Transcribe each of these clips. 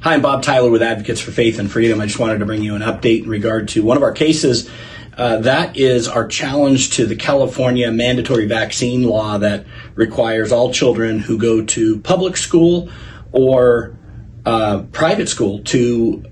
Hi, I'm Bob Tyler with Advocates for Faith and Freedom. I just wanted to bring you an update in regard to one of our cases. That is our challenge to the California mandatory vaccine law that requires all children who go to public school or private school to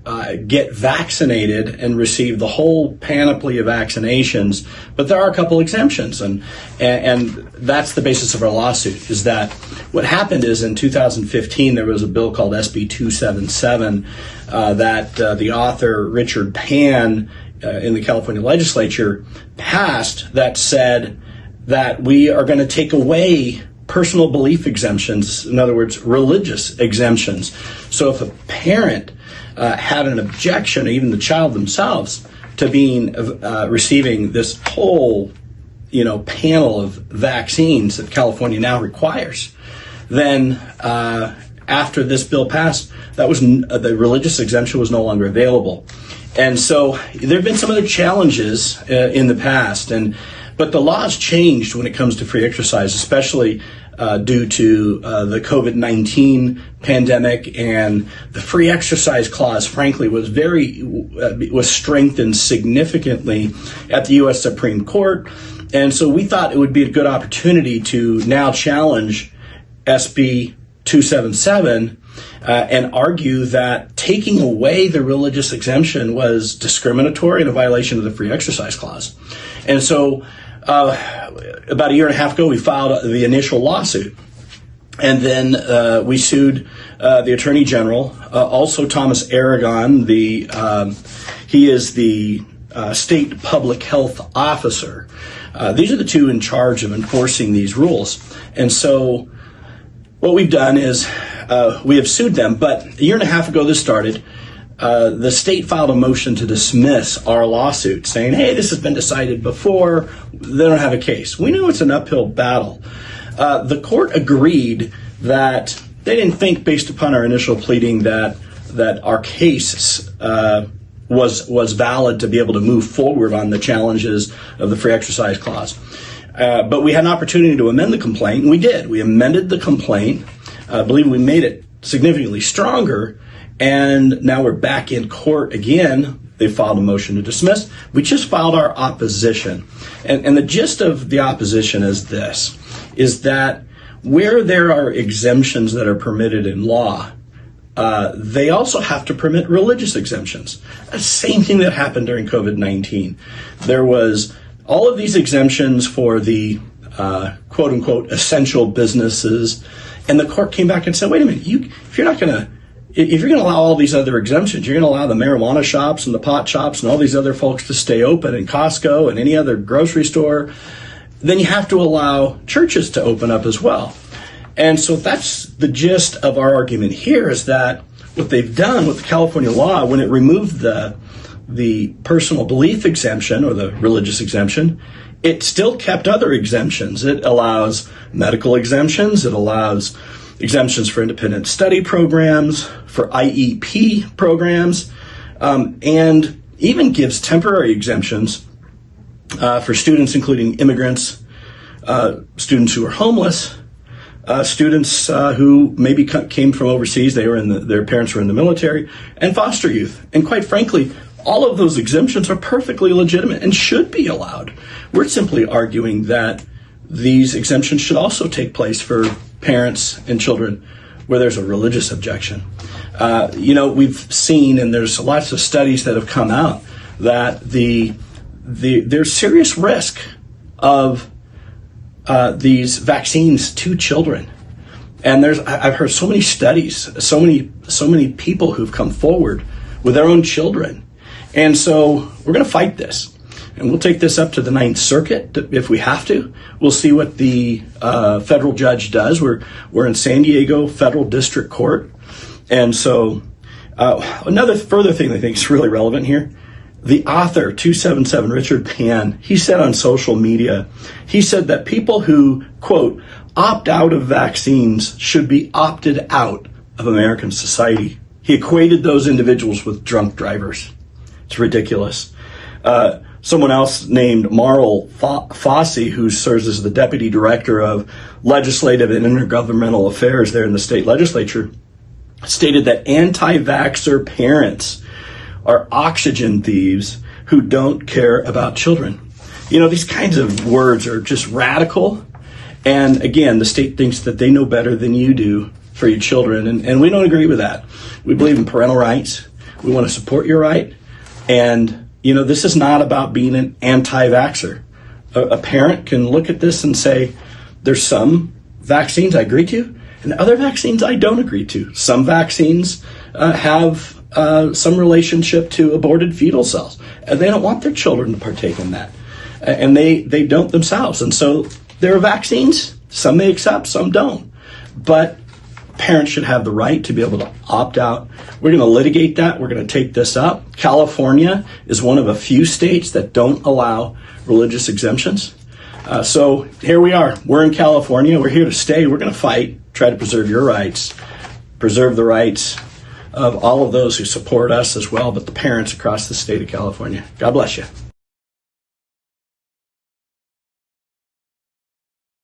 get vaccinated and receive the whole panoply of vaccinations. But there are a couple exemptions, and that's the basis of our lawsuit, is that what happened is in 2015 there was a bill called SB 277 that the author Richard Pan in the California legislature passed, that said that we are going to take away personal belief exemptions, in other words, religious exemptions. So if a parent had an objection, or even the child themselves, to being receiving this whole, panel of vaccines that California now requires, then after this bill passed, that was the religious exemption was no longer available. And so there have been some other challenges in the past, but the law's changed when it comes to free exercise, especially due to the COVID-19 pandemic, and the free exercise clause, frankly, was strengthened significantly at the U.S. Supreme Court. And so we thought it would be a good opportunity to now challenge SB 277 and argue that taking away the religious exemption was discriminatory and a violation of the free exercise clause. And so about a year and a half ago, we filed the initial lawsuit. And then we sued the Attorney General, also Thomas Aragon. He is the state public health officer. These are the two in charge of enforcing these rules. And so what we've done is we have sued them. But a year and a half ago this started. The state filed a motion to dismiss our lawsuit, saying, hey, this has been decided before. They don't have a case. We know it's an uphill battle. The court agreed that they didn't think, based upon our initial pleading, that our case was valid to be able to move forward on the challenges of the free exercise clause. But we had an opportunity to amend the complaint, and we did. We amended the complaint. I believe we made it significantly stronger. And now we're back in court again. They filed a motion to dismiss. We just filed our opposition. And the gist of the opposition is this, is that where there are exemptions that are permitted in law, they also have to permit religious exemptions. The same thing that happened during COVID-19. There was all of these exemptions for the quote unquote essential businesses. And the court came back and said, wait a minute, if you're going to allow all these other exemptions, you're going to allow the marijuana shops and the pot shops and all these other folks to stay open, and Costco and any other grocery store, then you have to allow churches to open up as well. And so that's the gist of our argument here, is that what they've done with the California law, when it removed the personal belief exemption or the religious exemption, it still kept other exemptions. It allows medical exemptions. It allows exemptions for independent study programs, for IEP programs, and even gives temporary exemptions for students, including immigrants, students who are homeless, students who maybe came from overseas, their parents were in the military, and foster youth. And quite frankly, all of those exemptions are perfectly legitimate and should be allowed. We're simply arguing that these exemptions should also take place for parents and children where there's a religious objection. We've seen, and there's lots of studies that have come out, that there's serious risk of these vaccines to children. And I've heard so many studies, so many people who've come forward with their own children. And so we're going to fight this. And we'll take this up to the Ninth Circuit if we have to. We'll see what the federal judge does. We're in San Diego Federal District Court. And so another further thing that I think is really relevant here, the author, 277, Richard Pan, he said on social media, he said that people who, quote, opt out of vaccines should be opted out of American society. He equated those individuals with drunk drivers. It's ridiculous. Someone else named Marl Fossey, who serves as the deputy director of legislative and intergovernmental affairs there in the state legislature, stated that anti-vaxxer parents are oxygen thieves who don't care about children. You know, these kinds of words are just radical. And again, the state thinks that they know better than you do for your children. And we don't agree with that. We believe in parental rights. We want to support your right. And, you know, this is not about being an anti-vaxxer. A parent can look at this and say, there's some vaccines I agree to, and other vaccines I don't agree to. Some vaccines have some relationship to aborted fetal cells, and they don't want their children to partake in that. And they don't themselves. And so there are vaccines, some they accept, some don't. But parents should have the right to be able to opt out. We're going to litigate that. We're going to take this up. California is one of a few states that don't allow religious exemptions. So here we are. We're in California. We're here to stay. We're going to fight, try to preserve your rights, preserve the rights of all of those who support us as well, but the parents across the state of California. God bless you.